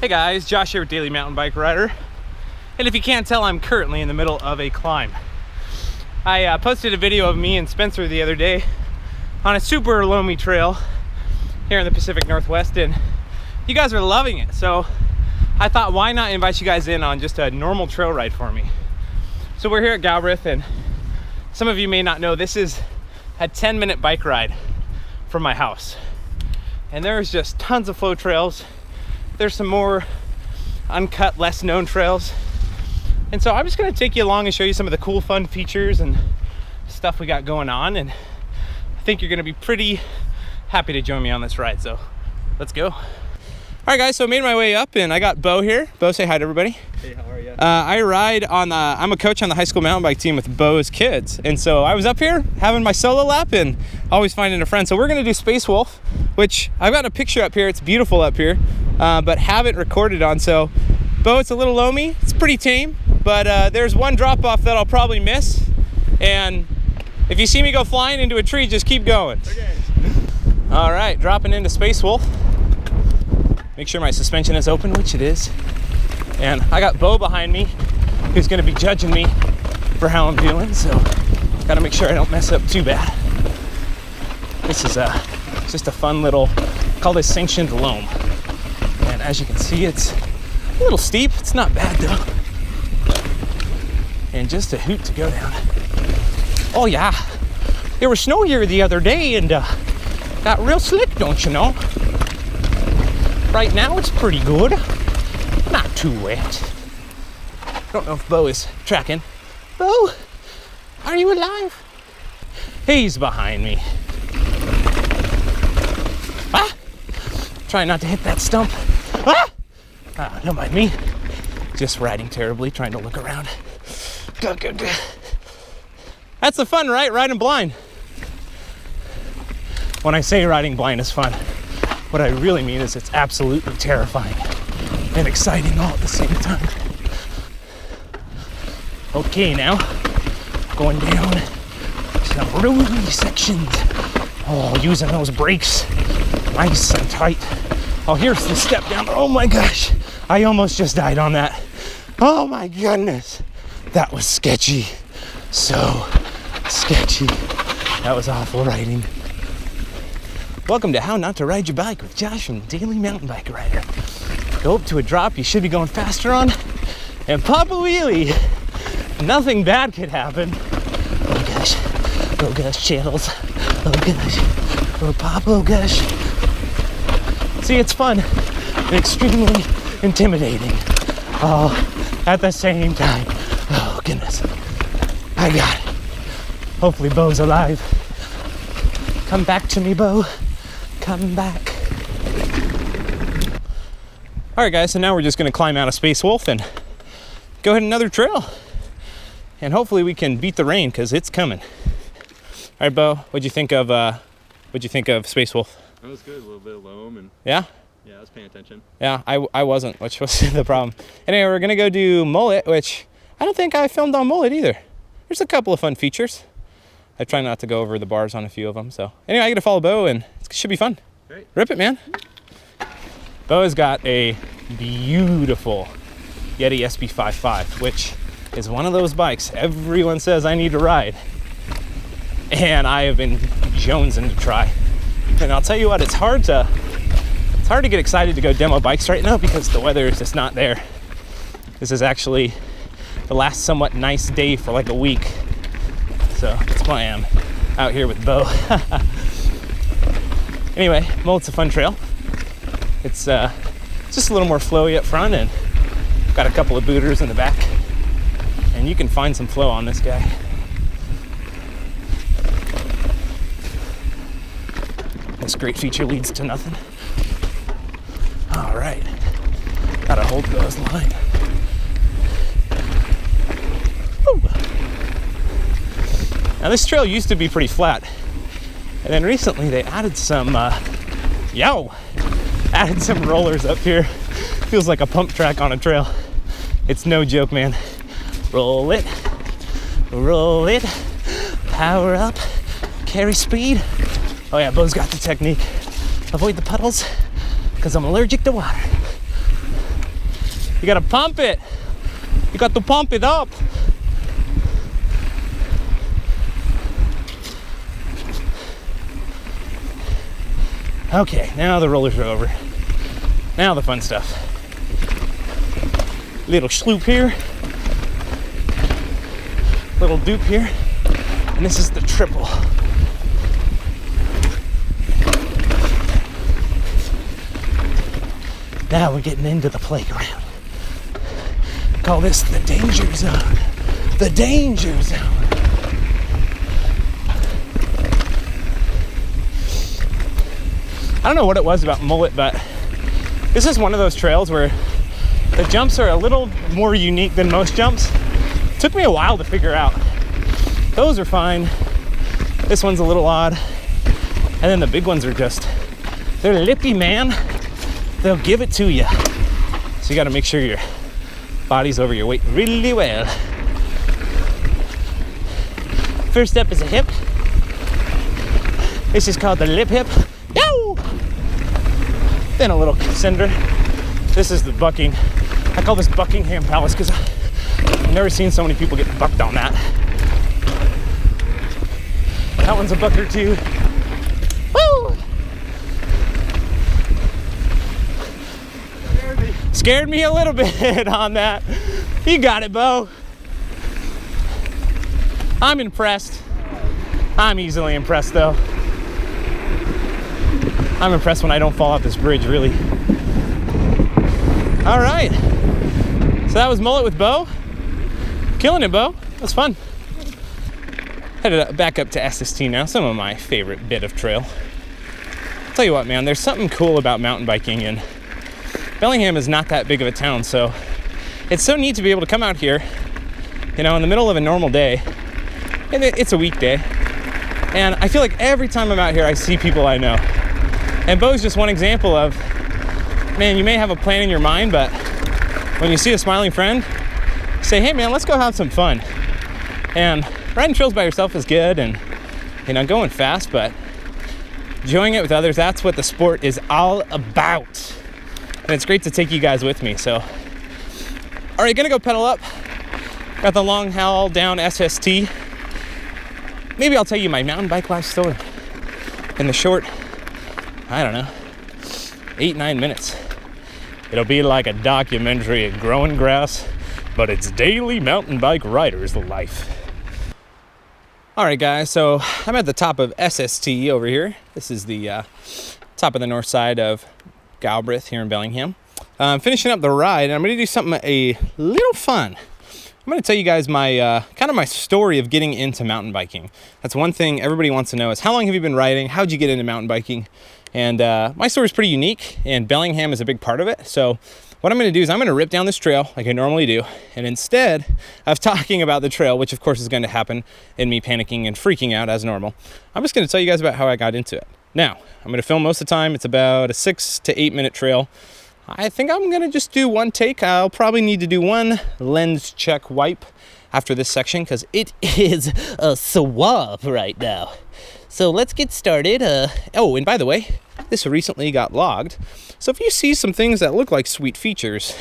Hey guys, Josh here with Daily Mountain Bike Rider. And if you can't tell, I'm currently in the middle of a climb. I posted a video of me and Spencer the other day on a super loamy trail here in the Pacific Northwest, and you guys are loving it. So I thought, why not invite you guys in on just a normal trail ride for me? So we're here at Galbraith, and some of you may not know, this is a 10-minute bike ride from my house. And there's just tons of flow trails. There's some more uncut, less known trails. And so I'm just gonna take you along and show you some of the cool, fun features and stuff we got going on. And I think you're gonna be pretty happy to join me on this ride, so let's go. All right guys, so I made my way up and I got Beau here. Beau, say hi to everybody. Hey, how are you? I ride on I'm a coach on the high school mountain bike team with Beau's kids. And so I was up here having my solo lap and always finding a friend. So we're gonna do Space Wold, which I've got a picture up here. It's beautiful up here, but haven't recorded on. So Beau, it's a little loamy, it's pretty tame, but there's one drop off that I'll probably miss. And if you see me go flying into a tree, just keep going. Okay. All right, dropping into Space Wold. Make sure my suspension is open, which it is. And I got Beau behind me, who's gonna be judging me for how I'm doing, so gotta make sure I don't mess up too bad. This is just a fun little, call this Sanctioned Loam. And as you can see, it's a little steep. It's not bad though. And just a hoot to go down. Oh yeah, there was snow here the other day and got real slick, don't you know? Right now it's pretty good, not too wet. Don't know if Beau is tracking. Beau, are you alive? He's behind me. Ah! Trying not to hit that stump. Ah! Ah, don't mind me. Just riding terribly, trying to look around. Go. That's the fun, right? Riding blind. When I say riding blind is fun, what I really mean is it's absolutely terrifying and exciting all at the same time. Okay, now going down some roady sections. Oh, using those brakes nice and tight. Oh, here's the step down. Oh my gosh, I almost just died on that. Oh my goodness, that was sketchy. So sketchy. That was awful riding. Welcome to How Not to Ride Your Bike with Josh from Daily Mountain Bike Rider. Go up to a drop you should be going faster on and pop a wheelie. Nothing bad could happen. Oh gosh, channels. Oh gosh, oh pop, oh gosh. See, it's fun and extremely intimidating all at the same time. Oh goodness, I got it. Hopefully Beau's alive. Come back to me, Beau. Come back. All right, guys, so now we're just gonna climb out of Space Wold and go hit another trail. And hopefully we can beat the rain, because it's coming. All right, Beau, what'd you think of Space Wold? That was good, a little bit of loam and Yeah? yeah, I was paying attention. Yeah, I wasn't, which was the problem. Anyway, we're gonna go do Mullet, which I don't think I filmed on Mullet either. There's a couple of fun features. I try not to go over the bars on a few of them. So anyway, I get to follow Beau and it should be fun. Great. Rip it, man. Beau has got a beautiful Yeti SB55, which is one of those bikes everyone says I need to ride. And I have been jonesing to try. And I'll tell you what, it's hard to get excited to go demo bikes right now because the weather is just not there. This is actually the last somewhat nice day for like a week. So that's why I'm out here with Beau. Anyway, Mullet's a fun trail. It's just a little more flowy up front and got a couple of booters in the back. And you can find some flow on this guy. This great feature leads to nothing. All right, gotta hold Beau's line. Woo. Now this trail used to be pretty flat, and then recently they added some, added some rollers up here. Feels like a pump track on a trail. It's no joke, man. Roll it, power up, carry speed. Oh yeah, Beau's got the technique. Avoid the puddles, because I'm allergic to water. You gotta pump it. You got to pump it up. Okay, now the rollers are over. Now the fun stuff. Little sloop here. Little dupe here. And this is the triple. Now we're getting into the playground. Call this the danger zone. The danger zone. I don't know what it was about Mullet, but this is one of those trails where the jumps are a little more unique than most jumps. It took me a while to figure out. Those are fine. This one's a little odd. And then the big ones are just, they're lippy, man. They'll give it to you. So you gotta make sure your body's over your weight really well. First step is a hip. This is called the lip hip. Yow! Then a little cinder. This is the bucking. I call this Buckingham Palace because I've never seen so many people get bucked on that. That one's a buck or two. Woo! Scared me a little bit on that. You got it, Beau. I'm impressed. I'm easily impressed, though. I'm impressed when I don't fall off this bridge, really. All right. So that was Mullet with Beau. Killing it, Beau. That's fun. Headed back up to SST now, some of my favorite bit of trail. I'll tell you what, man, there's something cool about mountain biking, and Bellingham is not that big of a town, so it's so neat to be able to come out here, you know, in the middle of a normal day, and it's a weekday, and I feel like every time I'm out here, I see people I know. And Beau's just one example of, man, you may have a plan in your mind, but when you see a smiling friend, say, hey man, let's go have some fun. And riding trails by yourself is good, and you know, going fast, but enjoying it with others, that's what the sport is all about. And it's great to take you guys with me. So, all right, gonna go pedal up. Got the long haul down SST. Maybe I'll tell you my mountain bike life story in the short, I don't know, 8-9 minutes. It'll be like a documentary of growing grass, but it's daily mountain bike rider's life. All right, guys, so I'm at the top of SST over here. This is the top of the north side of Galbraith here in Bellingham. I'm finishing up the ride, and I'm going to do something a little fun. I'm going to tell you guys my kind of my story of getting into mountain biking. That's one thing everybody wants to know is how long have you been riding? How'd you get into mountain biking? And my story is pretty unique, and Bellingham is a big part of it. So what I'm going to do is I'm going to rip down this trail like I normally do, and instead of talking about the trail, which of course is going to happen in me panicking and freaking out as normal, I'm just going to tell you guys about how I got into it. Now, I'm going to film most of the time. It's about a 6 to 8 minute trail. I think I'm going to just do one take. I'll probably need to do one lens check wipe after this section because it is a swamp right now. So let's get started. Oh, and by the way, this recently got logged. So if you see some things that look like sweet features,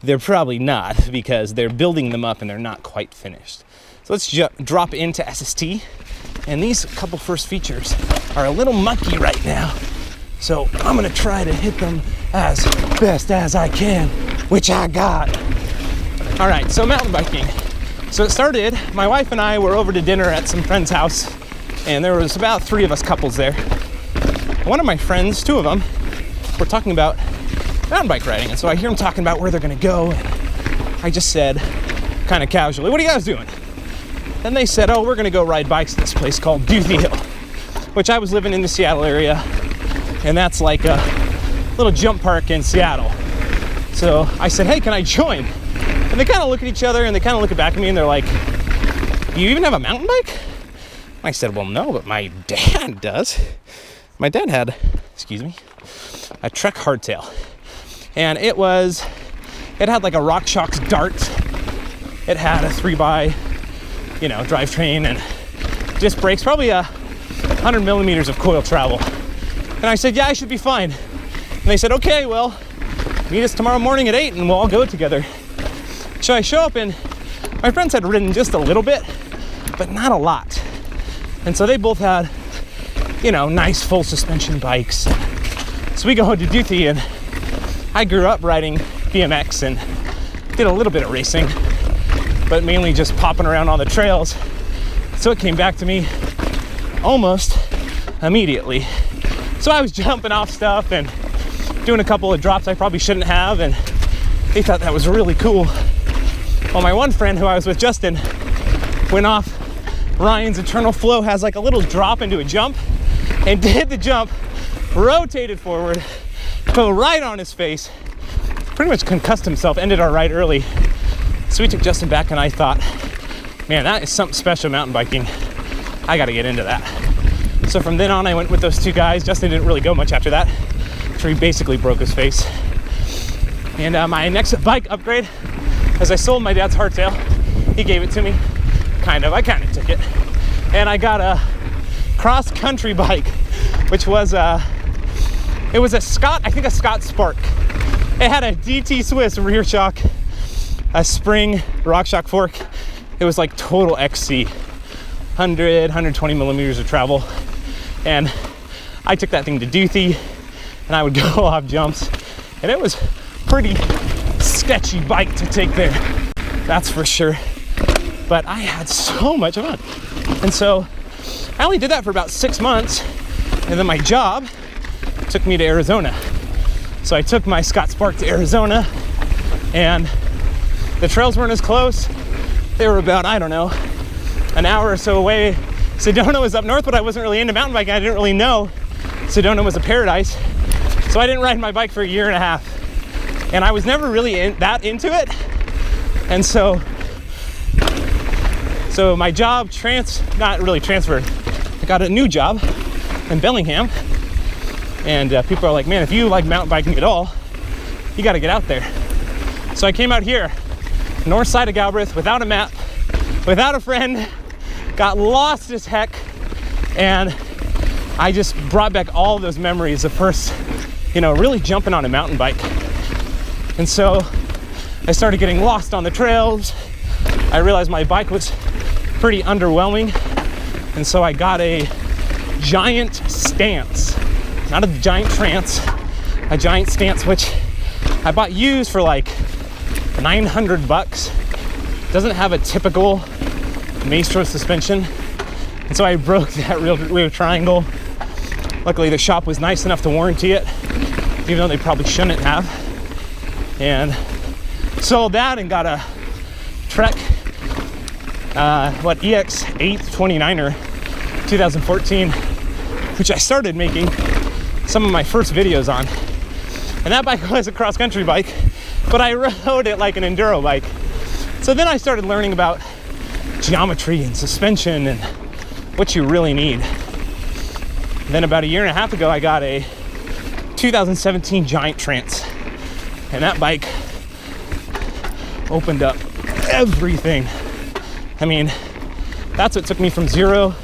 they're probably not because they're building them up and they're not quite finished. So let's drop into SST. And these couple first features are a little mucky right now. So I'm gonna try to hit them as best as I can, which I got. All right, so mountain biking. So it started, my wife and I were over to dinner at some friend's house, and there was about 3 of us couples there. One of my friends, 2 of them, were talking about mountain bike riding. And so I hear them talking about where they're gonna go. And I just said, kind of casually, what are you guys doing? And they said, oh, we're gonna go ride bikes at this place called Doothy Hill, which I was living in the Seattle area. And that's like a little jump park in Seattle. So I said, hey, can I join? And they kind of look at each other and they kind of look back at me and they're like, you even have a mountain bike? I said, well, no, but my dad does. My dad had, excuse me, a Trek hardtail. And it had like a RockShox Dart. It had a 3x, drivetrain and disc brakes, probably 100 millimeters of coil travel. And I said, yeah, I should be fine. And they said, okay, well, meet us tomorrow morning at 8 and we'll all go together. So I show up, and my friends had ridden just a little bit, but not a lot. And so they both had, you know, nice full suspension bikes. So we go to Duthie, and I grew up riding BMX and did a little bit of racing, but mainly just popping around on the trails. So it came back to me almost immediately. So I was jumping off stuff and doing a couple of drops I probably shouldn't have, and they thought that was really cool. Well, my one friend who I was with, Justin, went off Ryan's Eternal Flow, has like a little drop into a jump, and did the jump, rotated forward, fell right on his face, pretty much concussed himself, ended our ride early. So we took Justin back, and I thought, man, that is something special, mountain biking. I gotta get into that. So from then on, I went with those two guys. Justin didn't really go much after that, after he basically broke his face. And my next bike upgrade, as I sold my dad's hardtail, he gave it to me, I kind of took it. And I got a cross-country bike, which was it was a Scott Spark. It had a DT Swiss rear shock, a spring RockShox fork. It was like total XC, 120 millimeters of travel. And I took that thing to Duthie, and I would go off jumps, and it was pretty sketchy bike to take there, that's for sure. But I had so much fun. And so I only did that for about 6 months, and then my job took me to Arizona. So I took my Scott Spark to Arizona, and the trails weren't as close. They were about, I don't know, an hour or so away. Sedona was up north, but I wasn't really into mountain biking. I didn't really know Sedona was a paradise. So I didn't ride my bike for a year and a half. And I was never really that into it. And so my job not really transferred. I got a new job in Bellingham. And people are like, man, if you like mountain biking at all, you got to get out there. So I came out here, north side of Galbraith, without a map, without a friend, got lost as heck, and I just brought back all those memories of first, really jumping on a mountain bike. And so I started getting lost on the trails. I realized my bike was pretty underwhelming, and so I got a giant stance, not a giant trance, a giant stance, which I bought used for like $900. Doesn't have a typical Maestro suspension, and so I broke that rear triangle. Luckily the shop was nice enough to warranty it, even though they probably shouldn't have, and sold that and got a Trek EX8 29er 2014, which I started making some of my first videos on. And that bike was a cross-country bike, but I rode it like an enduro bike. So then I started learning about geometry and suspension and what you really need. And then about a year and a half ago, I got a 2017 Giant Trance, and that bike opened up everything. I mean, that's what took me from 0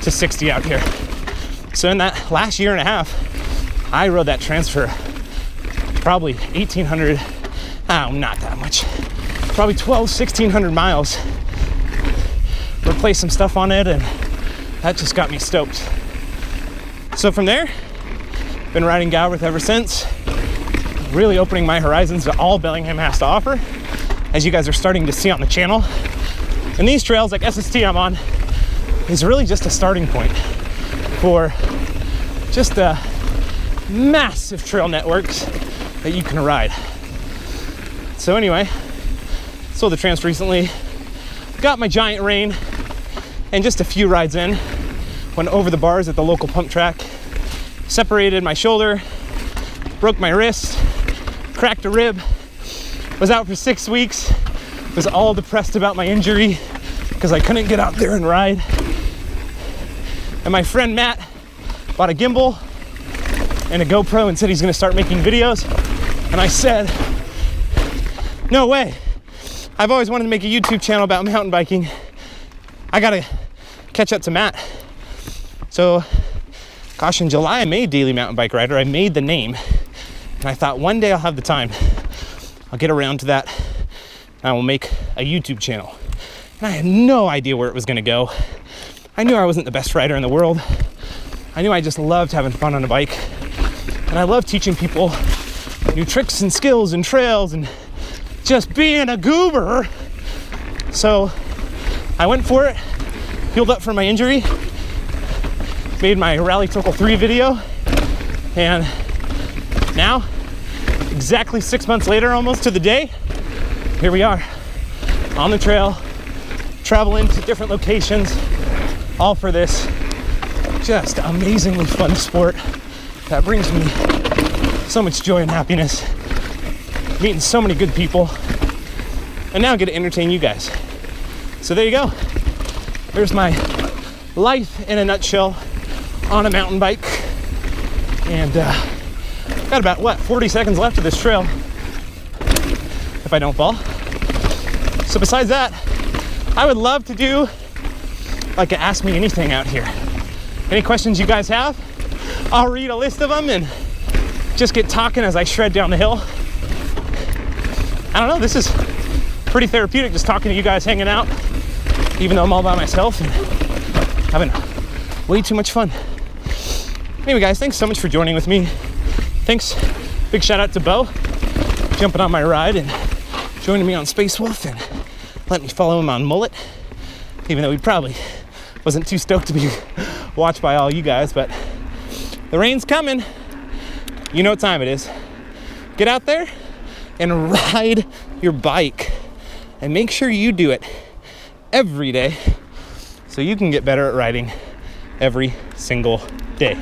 to 60 out here. So in that last year and a half, I rode that transfer probably 1,800, not that much, probably 1,600 miles. Replaced some stuff on it, and that just got me stoked. So from there, been riding Galbraith ever since, really opening my horizons to all Bellingham has to offer, as you guys are starting to see on the channel. And these trails, like SST I'm on, is really just a starting point for just a massive trail networks that you can ride. So anyway, sold the Trance recently, got my giant rain, and just a few rides in, went over the bars at the local pump track, separated my shoulder, broke my wrist, cracked a rib, was out for 6 weeks, was all depressed about my injury because I couldn't get out there and ride. And my friend Matt bought a gimbal and a GoPro and said he's gonna start making videos. And I said, no way. I've always wanted to make a YouTube channel about mountain biking. I gotta catch up to Matt. So, gosh, in July I made Daily Mountain Bike Rider. I made the name. And I thought one day I'll have the time. I'll get around to that. And I will make a YouTube channel. And I had no idea where it was going to go. I knew I wasn't the best rider in the world. I knew I just loved having fun on a bike. And I love teaching people new tricks and skills and trails and just being a goober. So I went for it, healed up from my injury, made my Rally Circle 3 video, and now, exactly 6 months later, almost to the day, here we are on the trail, traveling to different locations, all for this just amazingly fun sport that brings me so much joy and happiness, meeting so many good people, and now I get to entertain you guys. So there you go. There's my life in a nutshell on a mountain bike. And got about, 40 seconds left of this trail if I don't fall. So besides that, I would love to do like a Ask Me Anything out here. Any questions you guys have? I'll read a list of them and just get talking as I shred down the hill. I don't know, this is pretty therapeutic just talking to you guys, hanging out, even though I'm all by myself and having way too much fun. Anyway guys, thanks so much for joining with me. Thanks, big shout out to Beau, jumping on my ride and joining me on Space Wold and letting me follow him on Mullet, even though he probably wasn't too stoked to be watched by all you guys, but the rain's coming. You know what time it is. Get out there and ride your bike and make sure you do it every day so you can get better at riding every single day.